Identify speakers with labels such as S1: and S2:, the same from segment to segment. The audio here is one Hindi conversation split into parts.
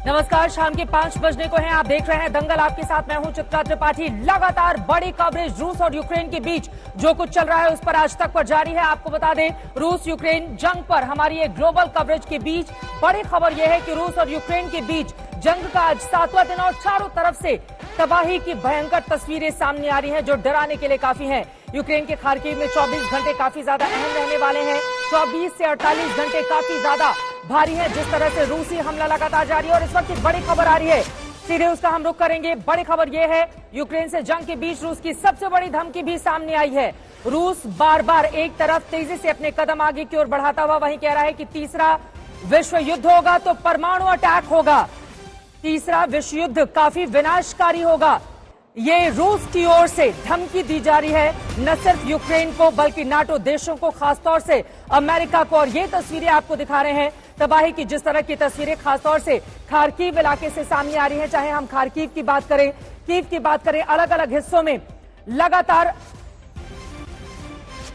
S1: नमस्कार, शाम के 5 बजने को हैं। आप देख रहे हैं दंगल। आपके साथ मैं हूं चित्रा त्रिपाठी। लगातार बड़ी कवरेज रूस और यूक्रेन के बीच जो कुछ चल रहा है उस पर आज तक पर जारी है। आपको बता दें, रूस यूक्रेन जंग पर हमारी एक ग्लोबल कवरेज के बीच बड़ी खबर यह है कि रूस और यूक्रेन के बीच जंग का आज 7वां दिन और चारों तरफ से तबाही की भयंकर तस्वीरें सामने आ रही हैं जो डराने के लिए काफी हैं। यूक्रेन के खार्किव में 24 घंटे काफी ज्यादा अहम रहने वाले हैं। 24 से 48 घंटे काफी ज्यादा भारी है। जिस तरह से रूसी हमला लगातार जारी है और इस वक्त एक बड़ी खबर आ रही है, सीधे उसका हम रुख करेंगे। बड़ी खबर यह है, यूक्रेन से जंग के बीच रूस की सबसे बड़ी धमकी भी सामने आई है। रूस बार बार एक तरफ तेजी से अपने कदम आगे की ओर बढ़ाता हुआ वहीं कह रहा है कि तीसरा विश्व युद्ध होगा तो परमाणु अटैक होगा, तीसरा विश्व युद्ध काफी विनाशकारी होगा। ये रूस की ओर से धमकी दी जा रही है, न सिर्फ यूक्रेन को बल्कि नाटो देशों को, खासतौर से अमेरिका को। और ये तस्वीरें आपको दिखा रहे हैं तबाही की, जिस तरह की तस्वीरें खासतौर से खार्किव इलाके से सामने आ रही हैं। चाहे हम खार्किव की बात करें, कीव की बात करें, अलग अलग हिस्सों में लगातार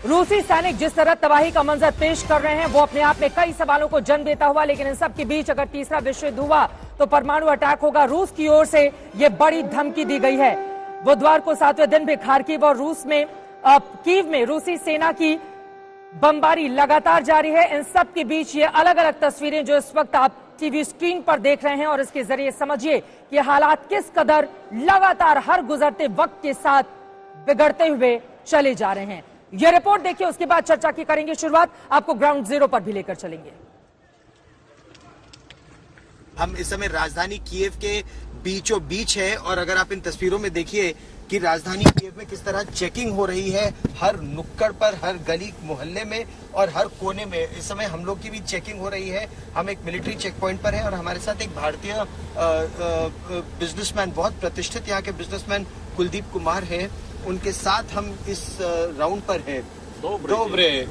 S1: रूसी सैनिक जिस तरह तबाही का मंजर पेश कर रहे हैं वो अपने आप में कई सवालों को जन्म देता हुआ। लेकिन इन सब के बीच अगर तीसरा विश्व युद्ध हुआ तो परमाणु अटैक होगा। रूस की ओर से यह बड़ी धमकी दी गई है। बुधवार को 7वें दिन भी खार्किव और रूस में कीव में रूसी सेना की बमबारी लगातार जारी है। इन सब के बीच ये अलग अलग तस्वीरें जो इस वक्त आप टीवी स्क्रीन पर देख रहे हैं और इसके जरिए समझिए कि हालात किस कदर लगातार हर गुजरते वक्त के साथ बिगड़ते हुए चले जा रहे हैं। यह रिपोर्ट देखिए, उसके बाद चर्चा की करेंगे शुरुआत। आपको ग्राउंड जीरो पर भी लेकर चलेंगे।
S2: हम इस समय राजधानी कीव के बीचों बीच है और अगर आप इन तस्वीरों में देखिए कि राजधानी कीव में किस तरह चेकिंग हो रही है, हर नुक्कड़ पर, हर गली मोहल्ले में और हर कोने में इस समय हम लोग की भी चेकिंग हो रही है। हम एक मिलिट्री चेक पॉइंट पर है और हमारे साथ एक भारतीय बिजनेसमैन, बहुत प्रतिष्ठित यहाँ के बिजनेसमैन कुलदीप कुमार है। उनके साथ हम इस राउंड पर है। दोबरे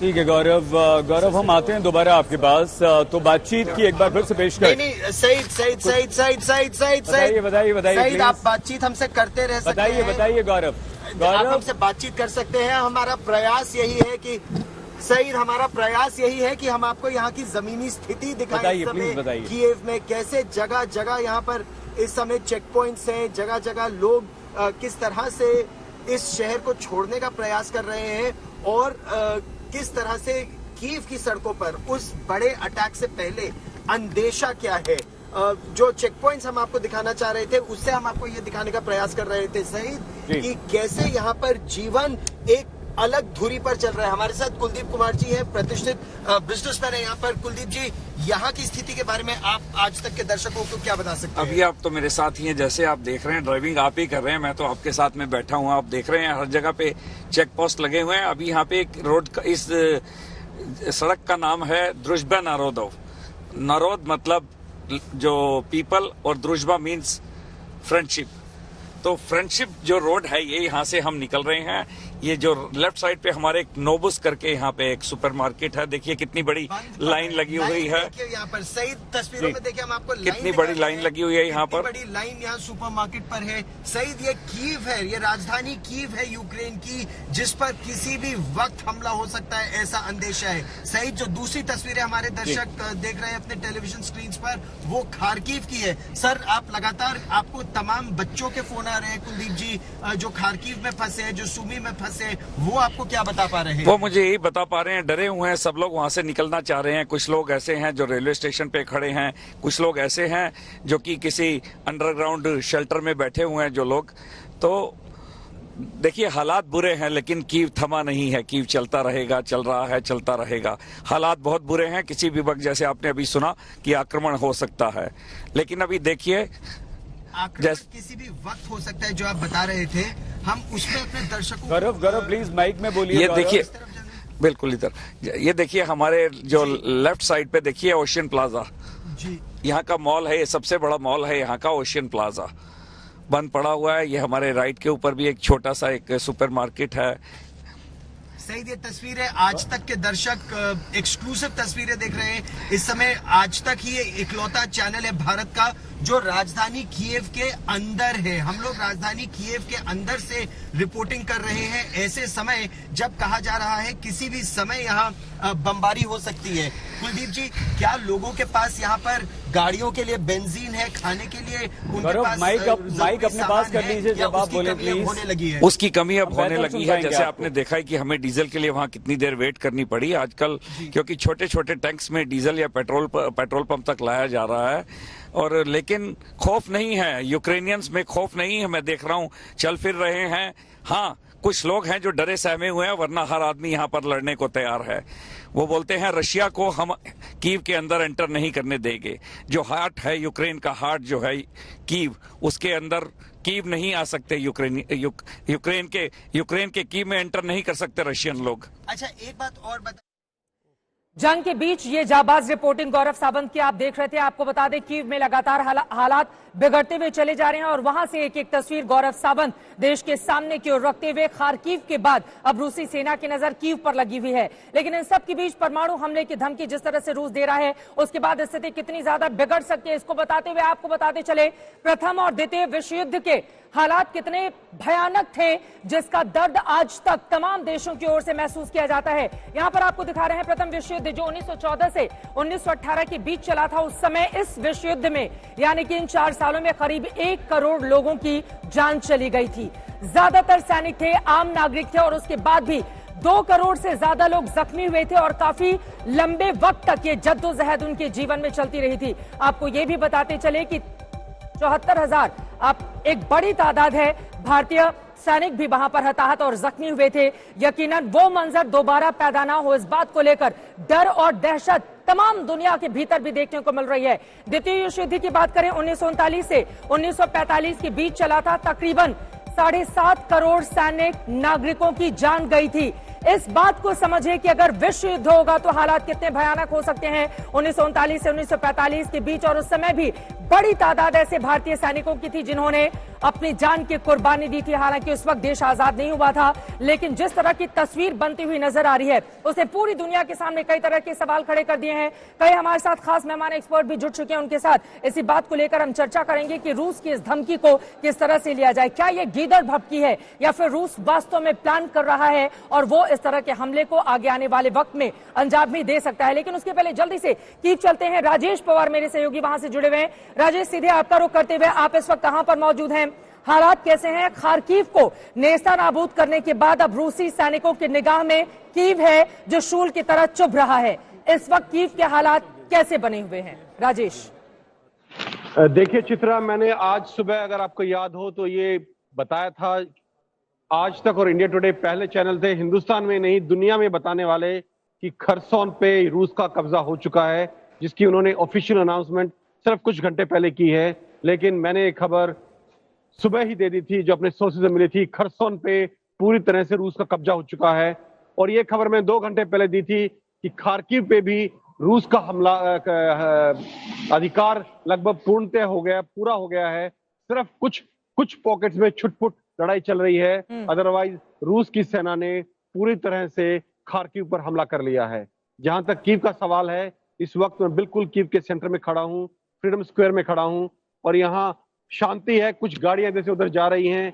S3: ठीक है गौरव, हम आते हैं दोबारा आपके पास। तो बातचीत की एक बार फिर से पेश करें।
S2: नहीं, सईद
S3: बताइए
S2: आप बातचीत हमसे करते रह सकते हैं।
S3: बताइए गौरव,
S2: आप हमसे बातचीत कर सकते हैं। हमारा प्रयास यही है कि सईद, हमारा प्रयास यही है कि हम आपको यहाँ की जमीनी स्थिति दिखाएं।
S3: बताइए
S2: कीव में कैसे जगह जगह यहाँ पर इस समय चेक पॉइंट्स हैं, जगह जगह लोग किस तरह से इस शहर को छोड़ने का प्रयास कर रहे हैं और किस तरह से कीव की सड़कों पर उस बड़े अटैक से पहले अंदेशा क्या है। जो चेक पॉइंट्स हम आपको दिखाना चाह रहे थे उससे हम आपको ये दिखाने का प्रयास कर रहे थे सईद कि कैसे यहाँ पर जीवन एक अलग धुरी पर चल रहा है। हमारे साथ कुलदीप कुमार जी हैं, प्रतिष्ठित बिजनेसमैन है यहाँ पर। कुलदीप जी, यहाँ की स्थिति के बारे में आप आज तक के दर्शकों को क्या बता सकते हैं?
S4: अभी आप तो मेरे साथ ही हैं, जैसे आप देख रहे हैं ड्राइविंग आप ही कर रहे हैं, मैं तो आपके साथ में बैठा हूँ। आप देख रहे हैं हर जगह पे चेक पोस्ट लगे हुए हैं। अभी यहाँ पे एक रोड का, इस सड़क का नाम है द्रुजबा नारोदोव। नारोद मतलब जो पीपल और द्रुजबा मीन्स फ्रेंडशिप। तो फ्रेंडशिप जो रोड है ये यहाँ से हम निकल रहे हैं। ये जो लेफ्ट साइड पे हमारे एक नोबुस करके यहाँ पे एक सुपरमार्केट है, देखिए कितनी बड़ी लाइन लगी हुई है।
S2: यहाँ पर सही तस्वीरों में देखिए हम आपको
S4: कितनी बड़ी लाइन लगी हुई है यहाँ पर।
S2: बड़ी लाइन यहाँ सुपरमार्केट पर है। सईद, ये कीव है, ये राजधानी कीव है यूक्रेन की, जिस पर किसी भी वक्त हमला हो सकता है ऐसा अंदेशा है। सईद, जो दूसरी तस्वीरें हमारे दर्शक देख रहे हैं अपने टेलीविजन स्क्रीन पर वो खार्किव की है। सर, आप लगातार, आपको तमाम बच्चों के फोन आ रहे हैं कुलदीप जी, जो खार्किव में फंसे हैं, जो सुमी में फंसे, वो आपको क्या बता पा रहे हैं?
S4: वो मुझे यही बता पा रहे हैं, डरे हुए हैं, सब लोग वहां से निकलना चाह रहे हैं। कुछ लोग ऐसे हैं जो रेलवे स्टेशन पे खड़े हैं, कुछ लोग ऐसे हैं जो कि किसी अंडरग्राउंड शेल्टर में बैठे हुए हैं जो लोग। तो देखिए हालात बुरे हैं लेकिन कीव थमा नहीं है। कीव चलता रहेगा, चल रहा है, चलता रहेगा। हालात बहुत बुरे हैं, किसी भी वक्त जैसे आपने अभी सुना कि आक्रमण हो सकता है। लेकिन अभी देखिए
S2: किसी भी वक्त हो सकता है जो आप बता रहे थे, हम उसमें अपने दर्शकों
S3: गौरव प्लीज माइक में बोलिए।
S4: ये देखिए, बिल्कुल इधर, ये देखिए हमारे जो लेफ्ट साइड पे देखिए ओशियन प्लाजा जी, यहाँ का मॉल है, ये सबसे बड़ा मॉल है यहाँ का ओशियन प्लाजा, बंद पड़ा हुआ है। ये हमारे राइट के ऊपर भी एक छोटा सा एक सुपरमार्केट है।
S2: सही ये तस्वीरें आज तक के दर्शक एक्सक्लूसिव तस्वीरें देख रहे हैं। इस समय आज तक ही ये इकलौता चैनल है भारत का जो राजधानी कीव के अंदर है। हम लोग राजधानी कीव के अंदर से रिपोर्टिंग कर रहे हैं ऐसे समय जब कहा जा रहा है किसी भी समय यहाँ बमबारी हो सकती है। कुलदीप जी, क्या लोगों के पास यहाँ पर गाड़ियों के लिए बेंजीन है, खाने के लिए उनके पास
S3: माइक अपने पास कर लीजिए जब आप बोले प्लीज।
S2: होने लगी है
S4: उसकी कमी अब होने लगी है। जैसे आपने देखा है कि हमें डीजल के लिए वहाँ कितनी देर वेट करनी पड़ी आजकल, क्योंकि छोटे छोटे टैंक्स में डीजल या पेट्रोल पंप तक लाया जा रहा है। और लेकिन खौफ नहीं है, यूक्रेनियंस में खौफ नहीं है। मैं देख रहा हूँ चल फिर रहे हैं। हाँ, कुछ लोग हैं जो डरे सहमे हुए हैं, वरना हर आदमी यहाँ पर लड़ने को तैयार है। वो बोलते हैं रशिया को हम कीव के अंदर एंटर नहीं करने देंगे। जो हार्ट है यूक्रेन का, हार्ट जो है कीव, उसके अंदर कीव नहीं आ सकते। यूक्रेन के कीव में एंटर नहीं कर सकते रशियन लोग।
S2: अच्छा, एक बात और बता,
S1: जंग के बीच ये जाबाज रिपोर्टिंग गौरव सावंत की आप देख रहे थे। आपको बता दें कीव में लगातार हालात बिगड़ते हुए चले जा रहे हैं और वहां से एक एक तस्वीर गौरव सावंत देश के सामने की ओर रखते हुए खार्किव के बाद अब रूसी सेना की नजर कीव पर लगी हुई है। लेकिन इन सब के बीच परमाणु हमले की धमकी जिस तरह से रूस दे रहा है, उसके बाद स्थिति कितनी ज्यादा बिगड़ सकती है, इसको बताते हुए आपको बताते चले प्रथम और द्वितीय विश्व युद्ध के हालात कितने भयानक थे, जिसका दर्द आज तक तमाम देशों की ओर से महसूस किया जाता है। यहां पर आपको दिखा रहे हैं प्रथम विश्व युद्ध जो 1914 से 1918 के बीच चला था। उस समय इस विश्व युद्ध में यानी कि इन 4 सालों में करीब 1 करोड़ लोगों की जान चली गई थी। ज्यादातर सैनिक थे, आम नागरिक थे और उसके बाद भी 2 करोड़ से ज्यादा लोग जख्मी हुए थे और काफी लंबे वक्त तक ये जद्दोजहद उनके जीवन में चलती रही थी। आपको ये भी बताते चले कि 74,000 आप एक बड़ी तादाद है भारतीय सैनिक भी वहां पर हताहत और जख्मी हुए थे। यकीनन वो मंजर दोबारा पैदा ना हो, इस बात को लेकर डर और दहशत तमाम दुनिया के भीतर भी देखने को मिल रही है। द्वितीय विश्व युद्ध की बात करें 1939 से 1945 के बीच चला था। तकरीबन 7.5 करोड़ सैन्य नागरिकों की जान गई थी। इस बात को समझिए कि अगर विश्व युद्ध होगा तो हालात कितने भयानक हो सकते हैं 1939 से 1945 के बीच। और उस समय भी बड़ी तादाद ऐसे भारतीय सैनिकों की थी जिन्होंने अपनी जान की कुर्बानी दी थी। हालांकि उस वक्त देश आजाद नहीं हुआ था, लेकिन जिस तरह की तस्वीर बनती हुई नजर आ रही है उसने पूरी दुनिया के सामने कई तरह के सवाल खड़े कर दिए हैं। कई हमारे साथ खास मेहमान एक्सपर्ट भी जुड़ चुके हैं, उनके साथ इसी बात को लेकर हम चर्चा करेंगे कि रूस की इस धमकी को किस तरह से लिया जाए। क्या ये गीदड़ भभकी है या फिर रूस वास्तव में प्लान कर रहा है और वो इस तरह के हमले को आगे आने वाले वक्त में अंजाम भी दे सकता है। लेकिन उसके पहले जल्दी से कीव चलते हैं। राजेश पवार मेरे सहयोगी वहां से जुड़े हुए हैं। राजेश, सीधे आपका रुख करते हुए, आप इस वक्त कहां पर मौजूद हैं, हालात कैसे हैं? खार्किव को नेस्तनाबूद करने के बाद अब रूसी सैनिकों की निगाह में कीव है जो शूल की तरह चुभ रहा है। इस वक्त कीव के हालात कैसे बने हुए हैं? राजेश,
S5: देखिए चित्रा, मैंने आज सुबह अगर आपको याद हो तो ये बताया था, आज तक और इंडिया टुडे पहले चैनल थे हिंदुस्तान में नहीं दुनिया में बताने वाले कि खरसोन पे रूस का कब्जा हो चुका है, जिसकी उन्होंने ऑफिशियल अनाउंसमेंट सिर्फ कुछ घंटे पहले की है। लेकिन मैंने एक खबर सुबह ही दे दी थी जो अपने सोर्सेज से मिली थी, खरसोन पे पूरी तरह से रूस का कब्जा हो चुका है। और ये खबर मैं 2 घंटे पहले दी थी कि खार्किव पे भी रूस का हमला अधिकार लगभग पूर्णतः हो गया, पूरा हो गया है। सिर्फ कुछ पॉकेट्स में छुटपुट लड़ाई चल रही है, अदरवाइज रूस की सेना ने पूरी तरह से खार्किव पर हमला कर लिया है। जहां तक कीव का सवाल है, इस वक्त मैं बिल्कुल कीव के सेंटर में खड़ा हूं, फ्रीडम स्क्वायर में खड़ा हूं और यहाँ शांति है। कुछ गाड़ियां इधर से उधर जा रही हैं,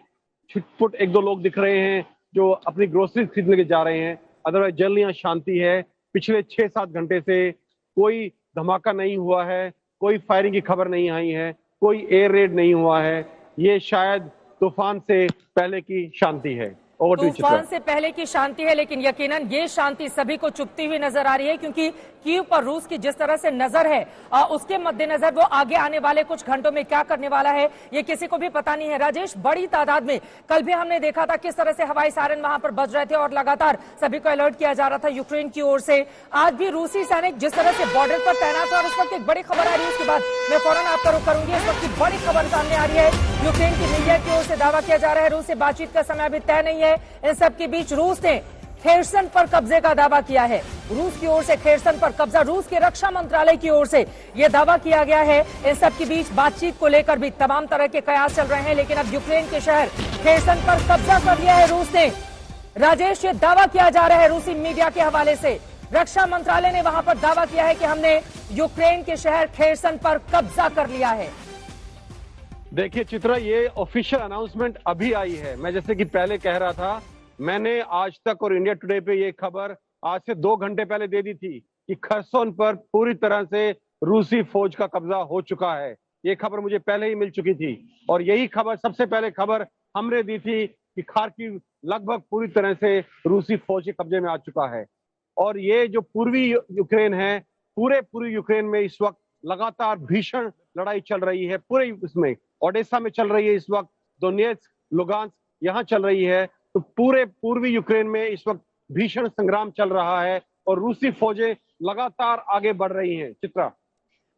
S5: छुटपुट 1-2 लोग दिख रहे हैं जो अपनी ग्रोसरीज खरीदने के जा रहे हैं, अदरवाइज जनरली यहाँ शांति है। पिछले 6-7 घंटे से कोई धमाका नहीं हुआ है, कोई फायरिंग की खबर नहीं आई है, कोई एयर रेड नहीं हुआ है। ये शायद तूफान से पहले की शांति है।
S1: तूफान से पहले की शांति है, लेकिन यकीनन ये शांति सभी को चुभती हुई नजर आ रही है, क्योंकि कीव पर रूस की जिस तरह से नजर है उसके मद्देनजर वो आगे आने वाले कुछ घंटों में क्या करने वाला है ये किसी को भी पता नहीं है। राजेश, बड़ी तादाद में कल भी हमने देखा था किस तरह से हवाई सायरन वहां पर बज रहे थे और लगातार सभी को अलर्ट किया जा रहा था यूक्रेन की ओर से। आज भी रूसी सैनिक जिस तरह से बॉर्डर पर तैनात है और इस वक्त एक बड़ी खबर आ रही है, उसके बाद मैं फौरन आपका रुख करूंगी। इस वक्त की बड़ी खबर सामने आ रही है, यूक्रेन की मीडिया की ओर से दावा किया जा रहा है रूस से बातचीत का समय अभी तय नहीं है। इन सबके बीच रूस ने खेरसन पर कब्जे का दावा किया है। रूस की ओर से खेरसन पर कब्जा, रूस के रक्षा मंत्रालय की ओर से यह दावा किया गया है। इन सब के बीच बातचीत को लेकर भी तमाम तरह के कयास चल रहे हैं, लेकिन अब यूक्रेन के शहर खेरसन पर कब्जा कर लिया है रूस ने। राजेश, ये दावा किया जा रहा है रूसी मीडिया के हवाले से, रक्षा मंत्रालय ने वहां पर दावा किया है कि हमने यूक्रेन के शहर खेरसन पर कब्जा कर लिया है।
S5: देखिए चित्रा, ये ऑफिशियल अनाउंसमेंट अभी आई है। मैं जैसे कि पहले कह रहा था, मैंने आज तक और इंडिया टुडे पे ये खबर आज से 2 घंटे पहले दे दी थी कि खरसोन पर पूरी तरह से रूसी फौज का कब्जा हो चुका है। ये खबर मुझे पहले ही मिल चुकी थी और यही खबर, सबसे पहले खबर हमने दी थी कि खार्किव लगभग पूरी तरह से रूसी फौज के कब्जे में आ चुका है। और ये जो पूर्वी यूक्रेन है, पूरी यूक्रेन में इस वक्त लगातार भीषण लड़ाई चल रही है। पूरे उसमें ओडेसा में चल रही है इस वक्त, दोनेत्स्क, लुगांस्क यहाँ चल रही है। तो पूरे पूर्वी यूक्रेन में इस वक्त भीषण संग्राम चल रहा है और रूसी फौजें लगातार आगे बढ़ रही हैं। चित्रा,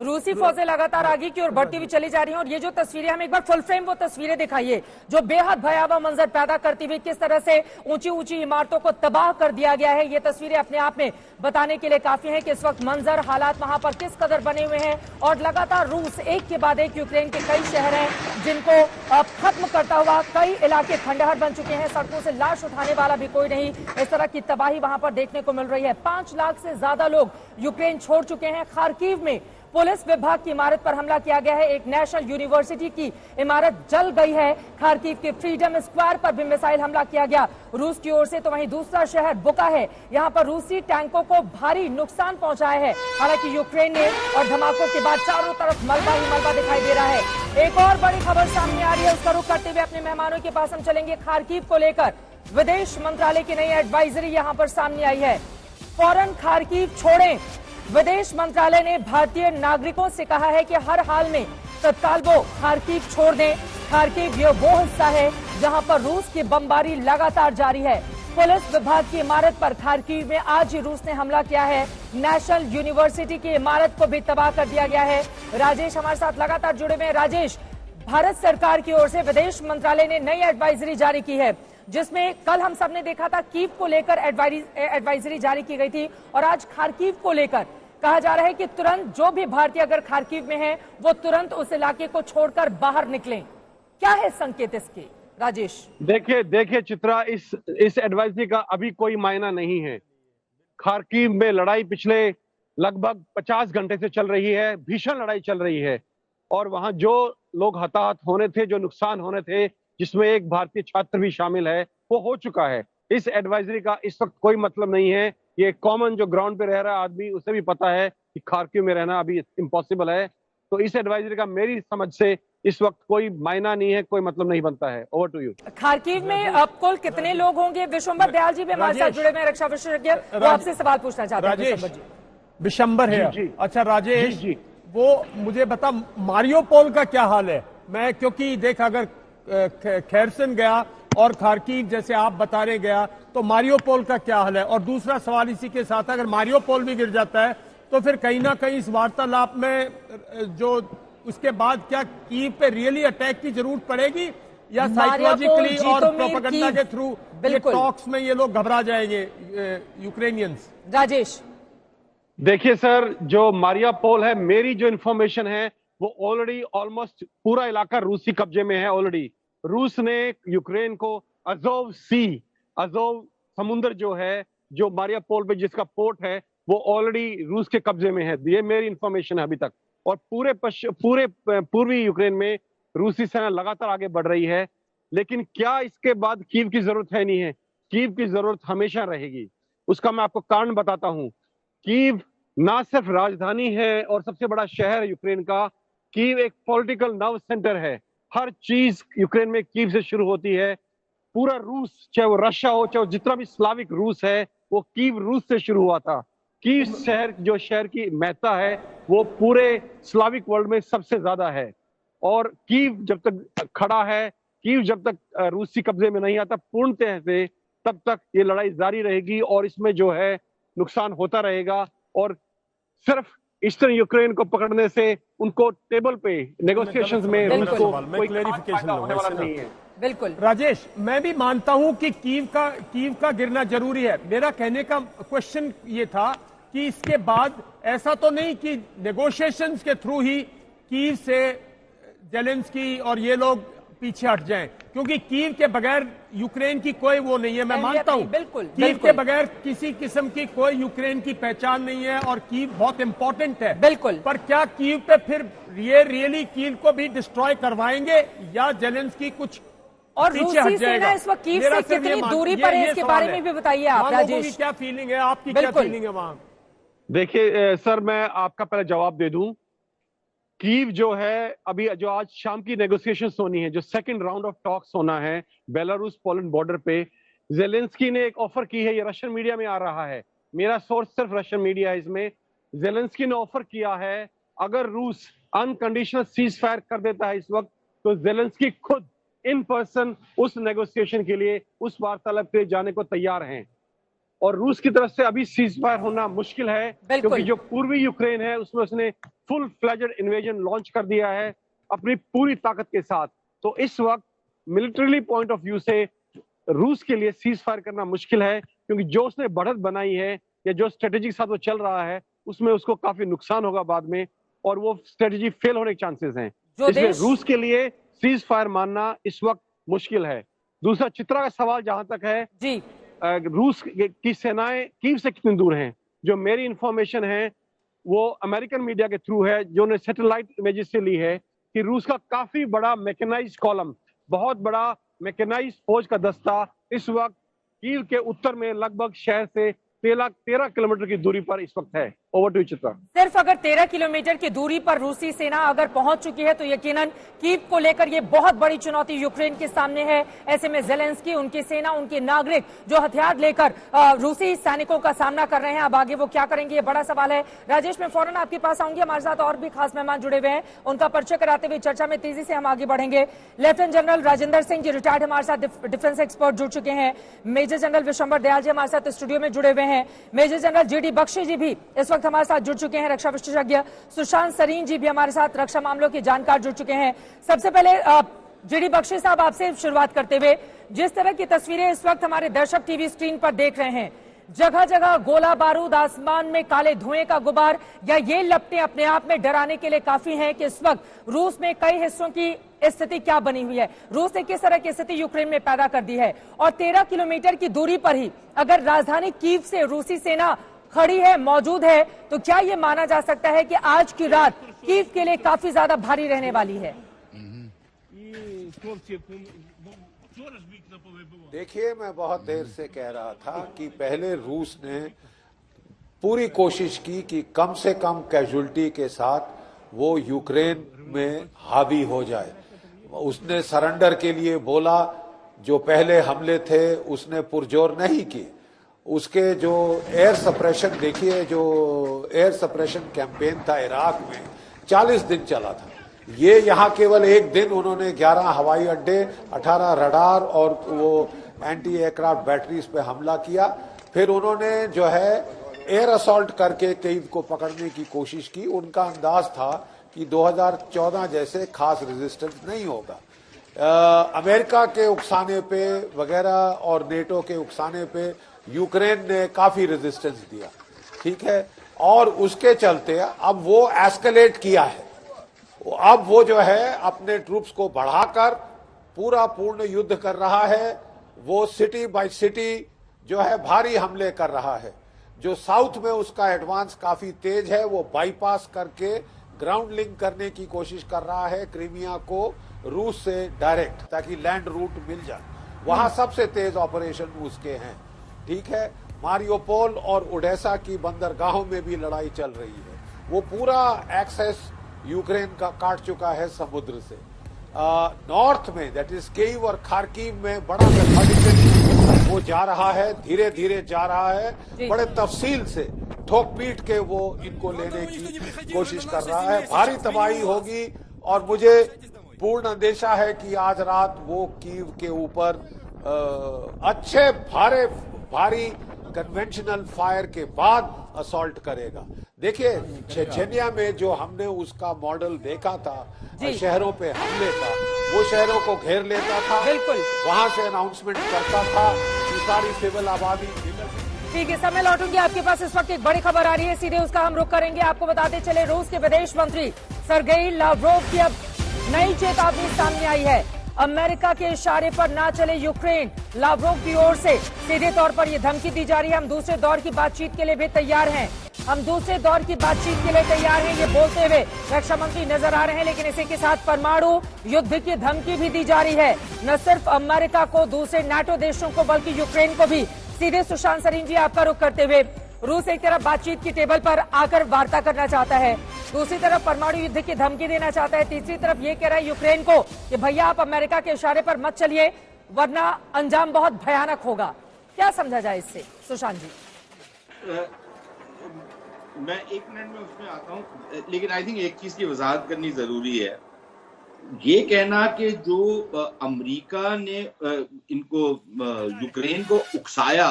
S1: रूसी फौजें लगातार आगे की ओर बढ़ती हुई चली जा रही हैं और ये जो तस्वीरें, हम एक बार फुल फ्रेम वो तस्वीरें दिखाइए जो बेहद भयावह मंजर पैदा करती हुई किस तरह से ऊंची ऊंची इमारतों को तबाह कर दिया गया है। ये तस्वीरें अपने आप में बताने के लिए काफी हैं कि इस वक्त मंजर, हालात वहां पर किस कदर बने हुए हैं। और लगातार रूस एक के बाद एक यूक्रेन के कई शहर हैं जिनको खत्म करता हुआ, कई इलाके खंडहर बन चुके हैं, सड़कों से लाश उठाने वाला भी कोई नहीं। इस तरह की तबाही वहां पर देखने को मिल रही है। 5 लाख से ज्यादा लोग यूक्रेन छोड़ चुके हैं। खार्किव में पुलिस विभाग की इमारत पर हमला किया गया है। एक नेशनल यूनिवर्सिटी की इमारत जल गई है। खार्किव के फ्रीडम स्क्वायर पर भी मिसाइल हमला किया गया रूस की ओर से। तो वहीं दूसरा शहर बुका है, यहां पर रूसी टैंकों को भारी नुकसान पहुंचाया है। हालांकि यूक्रेन ने, और धमाकों के बाद चारों तरफ मलबा ही मलबा दिखाई दे रहा है। एक और बड़ी खबर सामने आ रही है, उसका रुख करते हुए अपने मेहमानों के पास हम चलेंगे। खार्किव को लेकर विदेश मंत्रालय की नई एडवाइजरी यहां पर सामने आई है। फौरन खार्किव छोड़ें। विदेश मंत्रालय ने भारतीय नागरिकों से कहा है कि हर हाल में तत्काल वो खार्किव छोड़ दें। खार्किव ये वो हिस्सा है जहां पर रूस की बमबारी लगातार जारी है। पुलिस विभाग की इमारत पर खार्किव में आज ही रूस ने हमला किया है। नेशनल यूनिवर्सिटी की इमारत को भी तबाह कर दिया गया है। राजेश हमारे साथ लगातार जुड़े हुए हैं। राजेश, भारत सरकार की ओर से विदेश मंत्रालय ने नई एडवाइजरी जारी की है जिसमें कल हम सब ने देखा था कीव को लेकर एडवाइजरी जारी की गई थी और आज खार्किव को लेकर कहा जा रहा है कि तुरंत जो भी भारतीय अगर खार्किव में है वो तुरंत उस इलाके को छोड़कर बाहर निकलें। क्या है संकेत इसके, राजेश?
S5: देखिए चित्रा, इस एडवाइजरी का अभी कोई मायना नहीं है। खार्किव में लड़ाई पिछले लगभग 50 घंटे से चल रही है, भीषण लड़ाई चल रही है और वहां जो लोग हताहत होने थे, जो नुकसान होने थे, जिसमें एक भारतीय छात्र भी शामिल है, वो हो चुका है। इस एडवाइजरी का इस वक्त कोई मतलब नहीं है। ये कॉमन जो ग्राउंड पे रह रहा आदमी, उसे भी पता है कि खार्किव में रहना अभी इम्पॉसिबल है। तो इस एडवाइजरी का मेरी समझ से इस वक्त कोई मायना नहीं है, कोई मतलब नहीं बनता है। Over to you.
S1: खार्किव में अब कुल कितने लोग होंगे? विश्वंभर दयाल जी भी हमारे साथ जुड़े हुए रक्षा विशेषज्ञ, वो आपसे सवाल पूछना चाहते हैं। विश्वंभर जी।
S6: विशंबर है
S5: जी।
S6: अच्छा राजेश
S5: जी।
S6: वो मुझे बता, मारियोपोल का क्या हाल है? मैं क्योंकि देख, अगर खेरसन गया और खार्किव जैसे आप बता रहे गया, तो मारियोपोल का क्या हाल है? और दूसरा सवाल इसी के साथ, अगर मारियोपोल भी गिर जाता है तो फिर कहीं ना कहीं इस वार्तालाप में जो उसके बाद क्या कीव पे रियली अटैक की जरूरत पड़ेगी या साइकोलॉजिकली और प्रोपेगेंडा के थ्रू ये टॉक्स में ये लोग घबरा जाएंगे यूक्रेनियंस?
S1: राजेश,
S5: देखिए सर, जो मारियोपोल है, मेरी जो इंफॉर्मेशन है वो ऑलरेडी ऑलमोस्ट पूरा इलाका रूसी कब्जे में है। ऑलरेडी रूस ने यूक्रेन को अजोव समुद्र जो है, जो मारियोपोल पे जिसका पोर्ट है, वो ऑलरेडी रूस के कब्जे में है। ये मेरी इंफॉर्मेशन है अभी तक। और पूरे पूर्वी यूक्रेन में रूसी सेना लगातार आगे बढ़ रही है। लेकिन क्या इसके बाद कीव की जरूरत है? नहीं है। कीव की जरूरत हमेशा रहेगी। उसका मैं आपको कारण बताता हूं। कीव ना सिर्फ राजधानी है और सबसे बड़ा शहर है यूक्रेन का, कीव एक पॉलिटिकल नर्व सेंटर है। हर चीज यूक्रेन में कीव से शुरू होती है। पूरा रूस, चाहे वो रशिया हो, चाहे जितना भी स्लाविक रूस है, वो कीव रूस से शुरू हुआ था। कीव शहर की महत्ता है वो पूरे स्लाविक वर्ल्ड में सबसे ज्यादा है। और कीव जब तक खड़ा है, कीव जब तक रूसी कब्जे में नहीं आता पूर्णतः से, तब तक ये लड़ाई जारी रहेगी और इसमें जो है नुकसान होता रहेगा। और सिर्फ ईस्टर्न यूक्रेन को पकड़ने से उनको टेबल पे नेगोशिएशंस में रूस को कोई क्लैरिफिकेशन होने वाला नहीं है।
S1: बिल्कुल
S6: राजेश, मैं भी मानता हूं कि कीव का गिरना जरूरी है। मेरा कहने का क्वेश्चन ये था कि इसके बाद ऐसा तो नहीं कि नेगोशिएशंस के थ्रू ही कीव से जेलेंस्की और ये लोग पीछे हट जाएं। क्योंकि कीव के बगैर यूक्रेन की कोई वो नहीं है। मैं
S1: अहमियत
S6: मानता हूं
S1: नहीं, बिल्कुल,
S6: कीव
S1: बिल्कुल।
S6: के बगैर किसी किस्म की कोई यूक्रेन की पहचान नहीं है और कीव बहुत इंपॉर्टेंट है।
S1: बिल्कुल।
S6: पर क्या कीव पे फिर ये रियली कीव को भी डिस्ट्रॉय करवाएंगे या जेलेंस्की कुछ
S1: और
S6: पीछे
S1: रूसी
S6: हट
S1: सेना
S6: जाएगा?
S1: इस वक्त कीव
S6: मेरा
S1: से
S6: सिर्फ ये
S1: कितनी
S6: मान-
S1: दूरी
S6: ये-
S1: पर है,
S6: ये
S1: इसके
S6: सवाल
S1: बारे
S6: है।
S1: में भी बताइए आप,
S6: वहाँ लोगों की
S1: राजेश।
S6: क्या फीलिंग है, आपकी क्या
S1: बिल्कुल।
S6: फीलिंग है वहाँ?
S5: देखिए सर, मैं आपका पहले जवाब दे दूं। कीव जो है, अभी जो आज शाम की नेगोशिएशंस होनी है, जो सेकंड राउंड ऑफ टॉक्स होना है बेलारूस पोलैंड बॉर्डर पे, जेलेंस्की ने एक ऑफर की है। ये रशियन मीडिया में आ रहा है, मेरा सोर्स सिर्फ रशियन मीडिया है इसमें। जेलेंस्की ने ऑफर किया है अगर रूस अनकंडीशनल सीज फायर कर देता है इस वक्त, तो जेलेंस्की खुद इन पर्सन उस नेगोशिएशन के लिए, उस वार्तालाप के लिए जाने को तैयार हैं। और रूस की तरफ से अभी सीज फायर होना मुश्किल है,
S1: बिल्कुल।
S5: क्योंकि जो पूर्वी यूक्रेन है उसमें उसने फुल फ्लेजेड इन्वेजन लॉन्च कर दिया है अपनी पूरी ताकत के साथ। तो इस वक्त मिलिट्रीली पॉइंट ऑफ व्यू से रूस के लिए सीज फायर करना मुश्किल है, क्योंकि जो उसने बढ़त बनाई है या जो स्ट्रेटेजी के साथ वो चल रहा है उसमें उसको काफी नुकसान होगा बाद में, और वो स्ट्रेटेजी फेल होने के चांसेस हैं।
S1: जो
S5: इसलिए
S1: देश-
S5: रूस के लिए सीज फायर मानना इस वक्त मुश्किल है। दूसरा, चित्रा का सवाल जहां तक है,
S1: जी,
S5: रूस की सेनाएं कीव से कितनी दूर हैं, जो मेरी इंफॉर्मेशन है वो अमेरिकन मीडिया के थ्रू है, जो ने सैटेलाइट इमेजेस से ली है, कि रूस का काफी बड़ा मैकेनाइज्ड कॉलम, बहुत बड़ा मैकेनाइज्ड फौज का दस्ता इस वक्त कीव के उत्तर में लगभग शहर से 13 किलोमीटर की दूरी पर इस वक्त है। Over to Chitra.
S1: सिर्फ अगर 13 किलोमीटर की दूरी पर रूसी सेना अगर पहुंच चुकी है तो यकीनन कीव को लेकर ये बहुत बड़ी चुनौती यूक्रेन के सामने है। ऐसे में जेलेंस्की, उनकी सेना, उनके नागरिक जो हथियार लेकर रूसी सैनिकों का सामना कर रहे हैं, अब आगे वो क्या करेंगे, ये बड़ा सवाल है। राजेश, मैं फौरन आपके पास आऊंगी, हमारे साथ और भी खास मेहमान जुड़े हुए हैं, उनका परिचय कराते हुए चर्चा में तेजी से हम आगे बढ़ेंगे। Lieutenant general Rajendra Singh ji, retired, हमारे साथ डिफेंस एक्सपर्ट जुड़ चुके हैं। मेजर जनरल विशंबर दयाल जी हमारे साथ स्टूडियो में जुड़े हुए हैं। मेजर जनरल जीडी बख्शी जी भी इस वक्त हमारे साथ जुड़ चुके हैं, रक्षा विशेषज्ञ। सुशांत सरीन जी भी हमारे साथ रक्षा मामलों के जानकार जुड़ चुके हैं। सबसे पहले जीडी बख्शी साहब, आपसे शुरुआत करते हुए, जिस तरह की तस्वीरें इस वक्त हमारे दर्शक टीवी स्क्रीन पर देख रहे हैं, जगह जगह गोला बारूद, आसमान में काले धुएं का गुबार, या ये लपटें अपने आप में डराने के लिए काफी हैं कि इस वक्त रूस में कई हिस्सों की स्थिति क्या बनी हुई है, रूस ने किस तरह की स्थिति यूक्रेन में पैदा कर दी है। और 13 किलोमीटर की दूरी पर ही अगर राजधानी कीव से रूसी सेना खड़ी है, मौजूद है, तो क्या ये माना जा सकता है कि आज की रात कीव के लिए काफी ज्यादा भारी रहने वाली है?
S7: देखिए, मैं बहुत देर से कह रहा था कि पहले रूस ने पूरी कोशिश की कि कम से कम कैजुअल्टी के साथ वो यूक्रेन में हावी हो जाए। उसने सरेंडर के लिए बोला, जो पहले हमले थे उसने पुरजोर नहीं किए। उसके जो एयर सप्रेशन, देखिए जो एयर सप्रेशन कैंपेन था इराक में 40 दिन चला था, ये यहाँ केवल एक दिन उन्होंने 11 हवाई अड्डे, 18 रडार और वो एंटी एयरक्राफ्ट बैटरीज पे हमला किया। फिर उन्होंने जो है एयर असॉल्ट करके कीव को पकड़ने की कोशिश की। उनका अंदाज था कि 2014 जैसे खास रेजिस्टेंस नहीं होगा। अमेरिका के उकसाने पे वगैरह और नेटो के उकसाने पे यूक्रेन ने काफी रेजिस्टेंस दिया, ठीक है, और उसके चलते अब वो एस्केलेट किया है। अब वो जो है अपने ट्रूप्स को बढ़ाकर पूर्ण युद्ध कर रहा है। वो सिटी बाय सिटी जो है भारी हमले कर रहा है। जो साउथ में उसका एडवांस काफी तेज है, वो बाईपास करके ग्राउंड लिंक करने की कोशिश कर रहा है क्रीमिया को रूस से डायरेक्ट, ताकि लैंड रूट मिल जाए। वहां सबसे तेज ऑपरेशन उसके हैं, ठीक है। मारियोपोल और ओडेसा की बंदरगाहों में भी लड़ाई चल रही है। वो पूरा एक्सेस यूक्रेन का काट चुका है समुद्र से। नॉर्थ में, दैट इज कीव और खार्किव में बड़ा मेथोडिकली वो जा रहा है, धीरे धीरे जा रहा है, बड़े तफसील से ठोक पीट के वो इनको लेने की कोशिश कर रहा है। भारी तबाही होगी और मुझे पूर्ण अंदेशा है कि आज रात वो कीव के ऊपर अच्छे भारी कन्वेंशनल फायर के बाद असॉल्ट करेगा। देखिए, चेचेनिया में जो हमने उसका मॉडल देखा था, शहरों पे हमले का, वो शहरों को घेर लेता था,
S1: बिल्कुल
S7: वहां से अनाउंसमेंट करता था कि सारी सिविल आबादी।
S1: ठीक है, समय लौटूंगी आपके पास। इस वक्त एक बड़ी खबर आ रही है, सीधे उसका हम रुख करेंगे। आपको बताते चले, रूस के विदेश मंत्री सरगेई लावरोव की अब नई चेतावनी सामने आई है। अमेरिका के इशारे पर ना चले यूक्रेन। लावरोव की ओर से सीधे तौर पर यह धमकी दी जा रही है। हम दूसरे दौर की बातचीत के लिए भी तैयार हैं। हम दूसरे दौर की बातचीत के लिए तैयार हैं, ये बोलते हुए रक्षा मंत्री नजर आ रहे हैं। लेकिन इसी के साथ परमाणु युद्ध की धमकी भी दी जा रही है, न सिर्फ अमेरिका को, दूसरे नाटो देशों को, बल्कि यूक्रेन को भी। सीधे सुशांत सरीन जी, आपका रुख करते हुए, रूस एक तरफ बातचीत की टेबल पर आकर वार्ता करना चाहता है, दूसरी तरफ परमाणु युद्ध की धमकी देना चाहता है, तीसरी तरफ ये कह रहा है यूक्रेन को कि भैया आप अमेरिका के इशारे पर मत चलिए वरना अंजाम बहुत भयानक होगा। क्या समझा जाए इससे, सुशांत जी?
S8: मैं 1 मिनट में उसमें आता हूं, लेकिन आई थिंक एक चीज की वजाहत करनी जरूरी है। ये कहना कि जो अमेरिका ने इनको यूक्रेन को उकसाया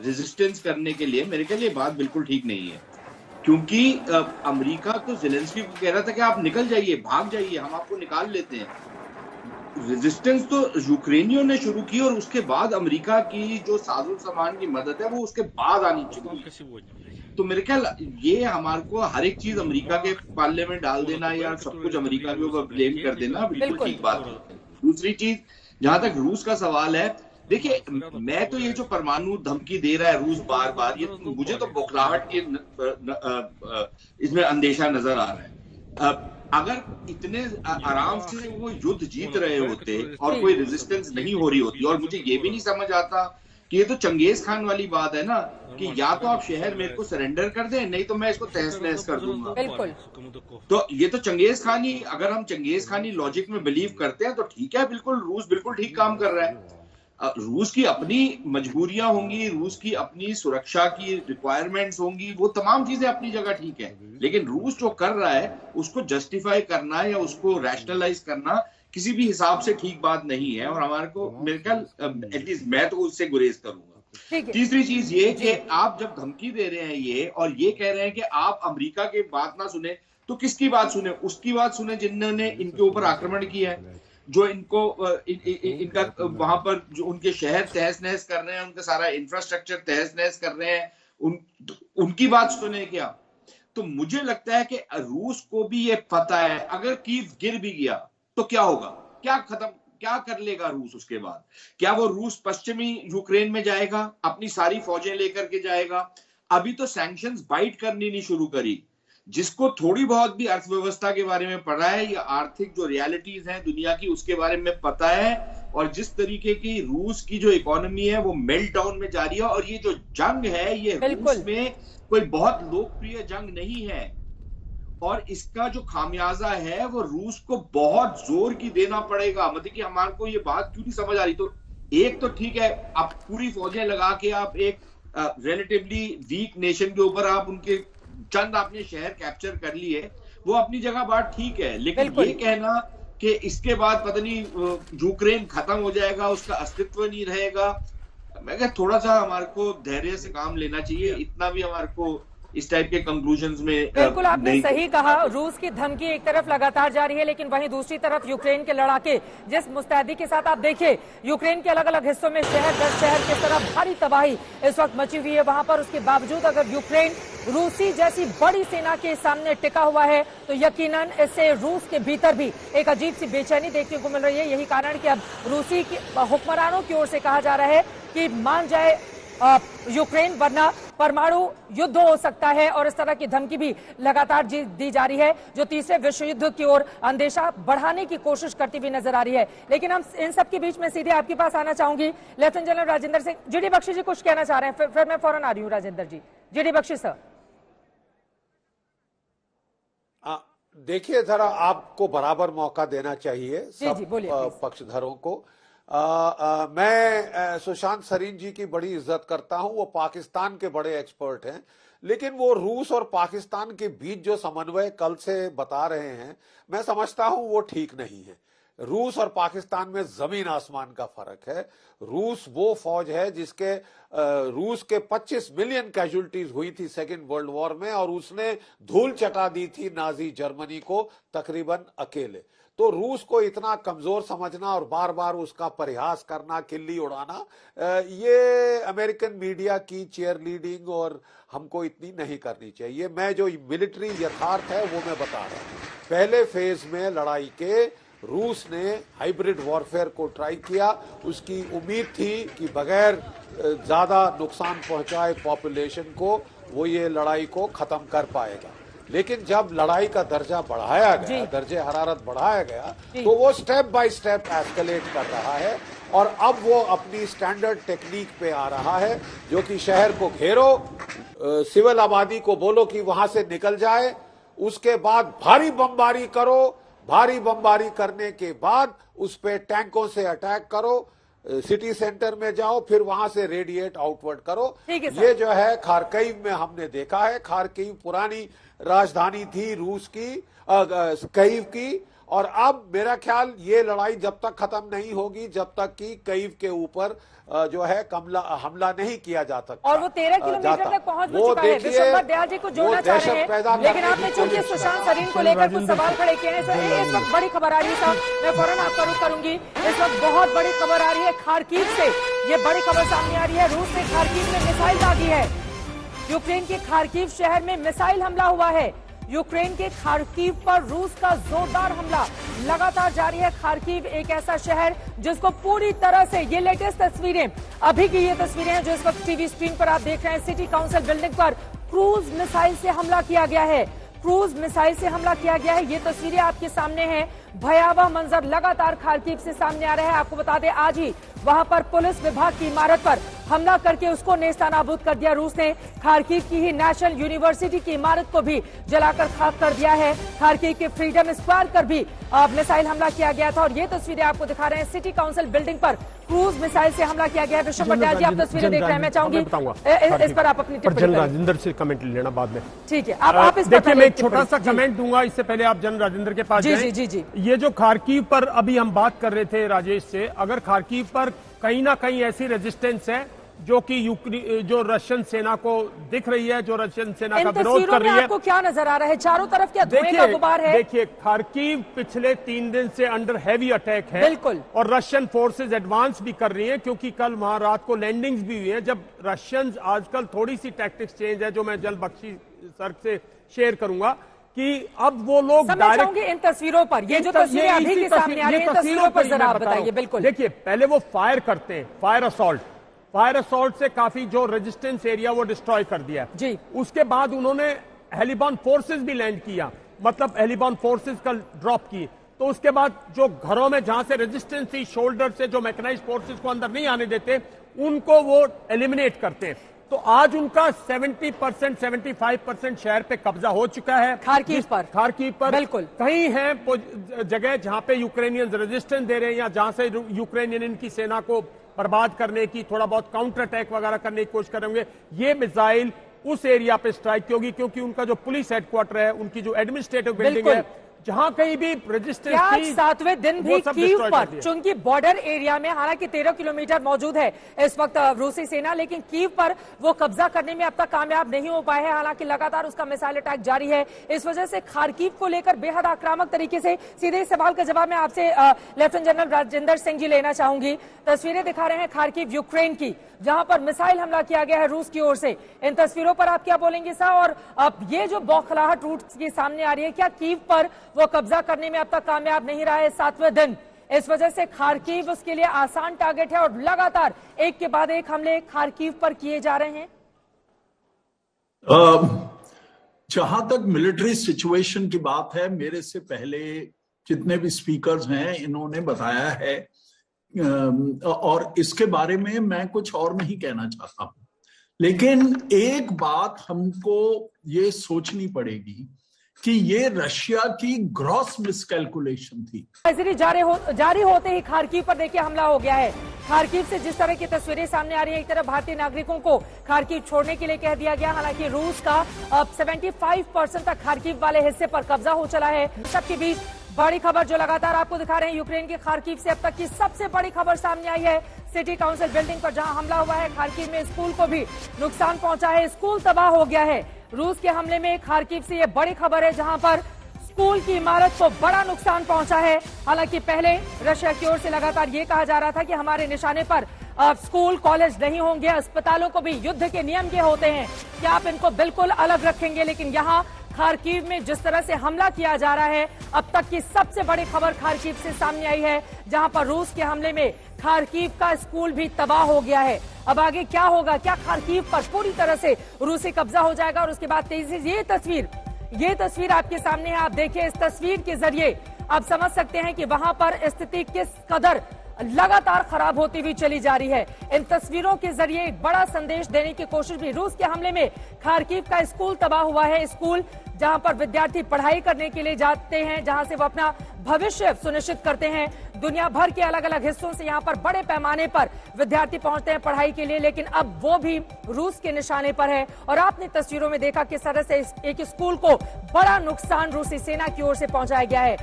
S8: रेजिस्टेंस करने के लिए, मेरे ख्याल ये बात बिल्कुल ठीक नहीं है। क्योंकि अमेरिका तो ज़ेलेंस्की को कह रहा था कि आप निकल जाइए, भाग जाइए, हम आपको निकाल लेते हैं। रेजिस्टेंस तो यूक्रेनियों ने शुरू की और उसके बाद अमेरिका की जो साजो सामान की मदद है वो उसके बाद आनी चाहिए। तो मेरे ख्याल ये हमारे को हर एक चीज अमेरिका के पाले में डाल देना या सब कुछ अमेरिका के ऊपर ब्लेम कर देना बिल्कुल ठीक बात है। दूसरी चीज, जहां तक रूस का सवाल है, देखिए मैं तो ये जो परमाणु धमकी दे रहा है रूस बार बार, ये मुझे तो बौखलाहट की इसमें अंदेशा नजर आ रहा है। अगर इतने आराम से वो युद्ध जीत रहे होते और कोई रेजिस्टेंस नहीं हो रही होती, और मुझे ये भी नहीं समझ आता कि ये तो चंगेज खान वाली बात है ना कि या तो आप शहर मेरे को सरेंडर कर दें, नहीं तो मैं इसको तहस नहस कर दूंगा।
S1: बिल्कुल।
S8: तो ये तो चंगेज खानी, अगर हम चंगेज खानी लॉजिक में बिलीव करते हैं तो ठीक है, बिल्कुल रूस बिल्कुल ठीक काम कर रहा है। रूस की अपनी मजबूरियां होंगी, रूस की अपनी सुरक्षा की रिक्वायरमेंट्स होंगी, वो तमाम चीजें अपनी जगह ठीक है, लेकिन रूस जो कर रहा है उसको जस्टिफाई करना या उसको रैशनलाइज करना किसी भी हिसाब से ठीक बात नहीं है। और हमारे को मेरे ख्याल एटलीस्ट मैं तो उससे गुरेज करूंगा। तीसरी चीज ये कि आप जब धमकी दे रहे हैं ये और ये कह रहे हैं कि आप अमेरिका की बात ना सुने, तो किसकी बात सुने? उसकी बात सुने जिन्होंने इनके ऊपर आक्रमण किया है, जो इनको इनका वहां पर जो उनके शहर तहस नहस कर रहे हैं, उनका सारा इंफ्रास्ट्रक्चर तहस नहस कर रहे हैं, उनकी बात सुने क्या? तो मुझे लगता है कि रूस को भी ये पता है अगर कीव गिर भी गया तो क्या होगा, क्या कर लेगा रूस उसके बाद? क्या वो रूस पश्चिमी यूक्रेन में जाएगा, अपनी सारी फौजें लेकर के जाएगा? अभी तो सैंक्शंस बाइट करनी नहीं शुरू करी। जिसको थोड़ी बहुत भी अर्थव्यवस्था के बारे में पढ़ा है या आर्थिक जो रियलिटीज हैं दुनिया की उसके बारे में पता है, और जिस तरीके की रूस की जो इकोनॉमी है वो मेल्ट डाउन में जा रही है, और ये जो जंग है ये रूस में कोई बहुत लोकप्रिय जंग नहीं है, और इसका जो खामियाजा है वो रूस को बहुत जोर की देना पड़ेगा। मतलब कि हमारे को ये बात क्यों नहीं समझ आ रही? तो एक तो ठीक है, आप पूरी फौजें लगा के आप एक रिलेटिवली वीक नेशन के ऊपर आप उनके चंद आपने शहर कैप्चर कर लिए, वो अपनी जगह बात ठीक है, लेकिन ये कहना कि इसके बाद पता नहीं यूक्रेन खत्म हो जाएगा, उसका अस्तित्व नहीं रहेगा, मैं कहता थोड़ा सा हमारे को धैर्य से काम लेना चाहिए। इतना भी हमारे को इस टाइप के कंक्लूजन्स में
S1: बिल्कुल आपने सही कहा। रूस की धमकी एक तरफ लगातार जारी है, लेकिन वहीं दूसरी तरफ यूक्रेन के लड़ाके जिस मुस्तैदी के साथ आप देखिए, यूक्रेन के अलग अलग हिस्सों में शहर दर शहर किस तरह भारी तबाही इस वक्त मची हुई है वहां पर। उसके बावजूद अगर यूक्रेन रूसी जैसी बड़ी सेना के सामने टिका हुआ है तो यकीनन इससे रूस के भीतर भी एक अजीब सी बेचैनी देखने को मिल रही है। यही कारण कि अब रूसी हुक्मरानों की ओर से कहा जा रहा है कि मान जाए यूक्रेन वरना परमाणु युद्ध हो सकता है, और इस तरह की धमकी भी लगातार दी जा रही है, जो तीसरे विश्व युद्ध की ओर अंदेशा बढ़ाने की कोशिश करती हुई नजर आ रही है। लेकिन हम इन सब के बीच में सीधे आपके पास आना चाहूंगी, lieutenant general Rajendra Singh. GD Bakshi ji कुछ कहना चाह रहे हैं, फिर मैं फौरन आ रही हूँ राजेंद्र जी। GD Bakshi sir.
S7: देखिए, जरा आपको बराबर मौका देना चाहिए सब पक्षधरों को। मैं सुशांत सरीन जी की बड़ी इज्जत करता हूं, वो पाकिस्तान के बड़े एक्सपर्ट हैं, लेकिन वो रूस और पाकिस्तान के बीच जो समन्वय कल से बता रहे हैं, मैं समझता हूं वो ठीक नहीं है। रूस और पाकिस्तान में जमीन आसमान का फर्क है। रूस वो फौज है जिसके रूस के 25 मिलियन कैजुअलिटीज हुई थी सेकेंड वर्ल्ड वॉर में, और उसने धूल चटा दी थी नाजी जर्मनी को तकरीबन अकेले। तो रूस को इतना कमजोर समझना और बार बार उसका परिहास करना, किल्ली उड़ाना, ये अमेरिकन मीडिया की चेयर लीडिंग और हमको इतनी नहीं करनी चाहिए। मैं जो मिलिट्री यथार्थ है वो मैं बता रहा हूं। पहले फेज में लड़ाई के रूस ने हाइब्रिड वॉरफेयर को ट्राई किया। उसकी उम्मीद थी कि बगैर ज्यादा नुकसान पहुंचाए पॉपुलेशन को वो ये लड़ाई को खत्म कर पाएगा, लेकिन जब लड़ाई का दर्जा बढ़ाया गया, दर्जे हरारत बढ़ाया गया, तो वो स्टेप बाय स्टेप एस्केलेट कर रहा है और अब वो अपनी स्टैंडर्ड टेक्निक पे आ रहा है, जो कि शहर को घेरो, सिविल आबादी को बोलो कि वहां से निकल जाए, उसके बाद भारी बमबारी करो, भारी बमबारी करने के बाद उस पे टैंकों से अटैक करो, सिटी सेंटर में जाओ, फिर वहां से रेडिएट आउटवर्ड करो। ये जो है खारकीव में हमने देखा है। खारकीव पुरानी राजधानी थी रूस की, कीव की, और अब मेरा ख्याल ये लड़ाई जब तक खत्म नहीं होगी जब तक कि कीव के ऊपर जो है हमला नहीं किया जा सकता।
S1: और वो 13 किलोमीटर तक पहुंच भी चुका है। विश्वम्भर दयाल जी को जोड़ना चाह रहे हैं, लेकिन आपने चूंकि सुशांत सरीन को लेकर कुछ सवाल खड़े किए हैं, इस वक्त बड़ी खबर आ रही है साहब, मैं फौरन आपका रुख करूंगी। इस वक्त बहुत बड़ी खबर आ रही है खारकीव से, ये बड़ी खबर सामने आ रही है। रूस ने खारकीव में मिसाइल दागी है। यूक्रेन के खारकीव शहर में मिसाइल हमला हुआ है। यूक्रेन के खारकीव पर रूस का जोरदार हमला लगातार जारी है। खारकीव एक ऐसा शहर जिसको पूरी तरह से, ये लेटेस्ट तस्वीरें, अभी की ये तस्वीरें हैं जो इस वक्त टीवी स्क्रीन पर आप देख रहे हैं। सिटी काउंसिल बिल्डिंग पर क्रूज मिसाइल से हमला किया गया है। क्रूज मिसाइल से हमला किया गया है। ये तस्वीरें आपके सामने हैं। भयावह मंजर लगातार खारकीव से सामने आ रहा है। आपको बता दें, आज ही वहां पर पुलिस विभाग की इमारत पर हमला करके उसको नेस्तनाबूद कर दिया रूस ने। खारकीव की ही नेशनल यूनिवर्सिटी की इमारत को भी जलाकर खाक कर दिया है। खारकीव के फ्रीडम स्क्वायर पर भी मिसाइल हमला किया गया था और ये तस्वीरें आपको दिखा रहे हैं। सिटी काउंसिल बिल्डिंग पर क्रूज मिसाइल से हमला किया गया है। विश्वम्भर दयाल जी, आप तस्वीरें देख रहे हैं, मैं चाहूंगी इस पर आप अपनी टिप्पणी करें।
S6: राजेंद्र से कमेंट लेना बाद में,
S1: ठीक है। आप इस
S6: देखिए, मैं एक छोटा सा कमेंट दूंगा इससे पहले आप जनरल राजेंद्र के पास जाएं।
S1: जी।
S6: ये जो खारकीव पर अभी हम बात कर रहे थे राजेश से, अगर खारकीव पर कहीं ना कहीं ऐसी रेजिस्टेंस है जो कि जो रशियन सेना को दिख रही है, जो रशियन सेना का विरोध कर रही है।
S1: आपको क्या नजर आ रहा है? चारों तरफ क्या धुएं का गुबार है?
S6: देखिए, खारकीव पिछले 3 दिन से अंडर हैवी अटैक है।
S1: बिल्कुल।
S6: और रशियन फोर्सेज एडवांस भी कर रही हैं, क्योंकि कल वहां रात को लैंडिंग्स भी हुई है। जब रशियंस, आजकल थोड़ी सी टैक्टिक्स चेंज है जो मैं जल्द बख्शी सर से शेयर करूंगा, कि अब वो लोग
S1: डायरेक्ट इन तस्वीरों पर, ये जो तस्वीरें अभी के सामने आ रही हैं, तस्वीरों पर जरा आप बताइए। बिल्कुल,
S6: देखिए, पहले वो फायर करते हैं, फायर असॉल्ट से काफी जो रेजिस्टेंस एरिया वो डिस्ट्रॉय कर दिया
S1: जी।
S6: उसके बाद उन्होंने हेलीबॉर्न फोर्सेस भी लैंड किया, मतलब हेलीबॉर्न फोर्सेस का ड्रॉप की। तो उसके बाद जो घरों में जहां से रेजिस्टेंस थी, शोल्डर से जो मैकेनाइज्ड फोर्सेस को अंदर नहीं आने देते, उनको वो एलिमिनेट करते हैं। तो आज उनका 70% 75% शहर पे कब्जा हो चुका है।
S1: खारकीव पर
S6: बिल्कुल। कहीं है जगह जहां पे यूक्रेनियंस रेजिस्टेंस दे रहे हैं या जहां से यूक्रेनियन इनकी सेना को बर्बाद करने की, थोड़ा बहुत काउंटर अटैक वगैरह करने की कोशिश करेंगे। ये मिसाइल उस एरिया पे स्ट्राइक की होगी, क्योंकि उनका जो पुलिस हेडक्वार्टर है, उनकी जो एडमिनिस्ट्रेटिव बिल्डिंग है, जहां कहीं भी रेजिस्टेंस थी,
S1: 7वें दिन भी कीव पर, चूंकि बॉर्डर एरिया में हालांकि 13 किलोमीटर मौजूद है इस वक्त रूसी सेना, लेकिन कीव पर वो कब्जा करने में अब तक कामयाब नहीं हो पाए हैं। हालांकि लगातार उसका मिसाइल अटैक जारी है। इस वजह से खारकीव को लेकर बेहद आक्रामक तरीके से, सीधे सवाल का जवाब मैं आपसे लेफ्टिनेंट जनरल राजेंद्र सिंह जी लेना चाहूंगी। तस्वीरें दिखा रहे हैं खारकीव यूक्रेन की, जहां पर मिसाइल हमला किया गया है रूस की ओर से। इन तस्वीरों पर आप क्या बोलेंगे साहब? और अब ये जो बौखलाहट रूट की सामने आ रही है, क्या कीव पर वो कब्जा करने में अब तक कामयाब नहीं रहा है 7वें दिन? इस वजह से खारकीव उसके लिए आसान टारगेट है और लगातार एक के बाद एक हमले खारकीव पर किए जा रहे हैं।
S9: जहां तक मिलिट्री सिचुएशन की बात है, मेरे से पहले जितने भी स्पीकर्स हैं इन्होंने बताया है, और इसके बारे में मैं कुछ और नहीं कहना चाहता हूं। लेकिन एक बात हमको ये सोचनी पड़ेगी कि ये रशिया की ग्रॉस मिसकैलकुलेशन थी।
S1: जारी होते ही खारकीव पर देखिए हमला हो गया है। खारकीव से जिस तरह की तस्वीरें सामने आ रही है, एक तरफ भारतीय नागरिकों को खारकीव छोड़ने के लिए कह दिया गया। हालांकि रूस का अब 75% तक खारकीव वाले हिस्से पर कब्जा हो चला है। सबके बीच बड़ी खबर जो लगातार आपको दिखा रहे हैं, यूक्रेन के खारकीव से अब तक की सबसे बड़ी खबर सामने आई है। सिटी काउंसिल बिल्डिंग पर जहां हमला हुआ है, खारकीव में स्कूल को भी नुकसान पहुंचा है, स्कूल तबाह हो गया है। रूस के हमले में खारकीव से ये बड़ी खबर है, जहां पर स्कूल की इमारत को बड़ा नुकसान पहुंचा है। हालांकि पहले रशिया की ओर से लगातार ये कहा जा रहा था कि हमारे निशाने पर स्कूल कॉलेज नहीं होंगे, अस्पतालों को भी युद्ध के नियम के होते हैं कि आप इनको बिल्कुल अलग रखेंगे। लेकिन यहाँ खार्किव में जिस तरह से हमला किया जा रहा है, अब तक की सबसे बड़ी खबर खार्किव से सामने आई है, जहां पर रूस के हमले में खार्किव का स्कूल भी तबाह हो गया है। अब आगे क्या होगा? क्या खार्किव पर पूरी तरह से रूसी कब्जा हो जाएगा? और उसके बाद तेजी से ये तस्वीर आपके सामने है। आप देखिए, इस तस्वीर के जरिए आप समझ सकते हैं कि वहां पर स्थिति किस कदर लगातार खराब होती हुई चली जा रही है। इन तस्वीरों के जरिए एक बड़ा संदेश देने की कोशिश भी, रूस के हमले में खार्किव का स्कूल तबाह हुआ है। स्कूल जहां पर विद्यार्थी पढ़ाई करने के लिए जाते हैं, जहां से वो अपना भविष्य सुनिश्चित करते हैं। दुनिया भर के अलग अलग हिस्सों से यहां पर बड़े पैमाने पर विद्यार्थी पहुंचते हैं पढ़ाई के लिए, लेकिन अब वो भी रूस के निशाने पर है। और आपने तस्वीरों में देखा किस तरह से एक स्कूल को बड़ा नुकसान रूसी सेना की ओर से पहुंचाया गया है।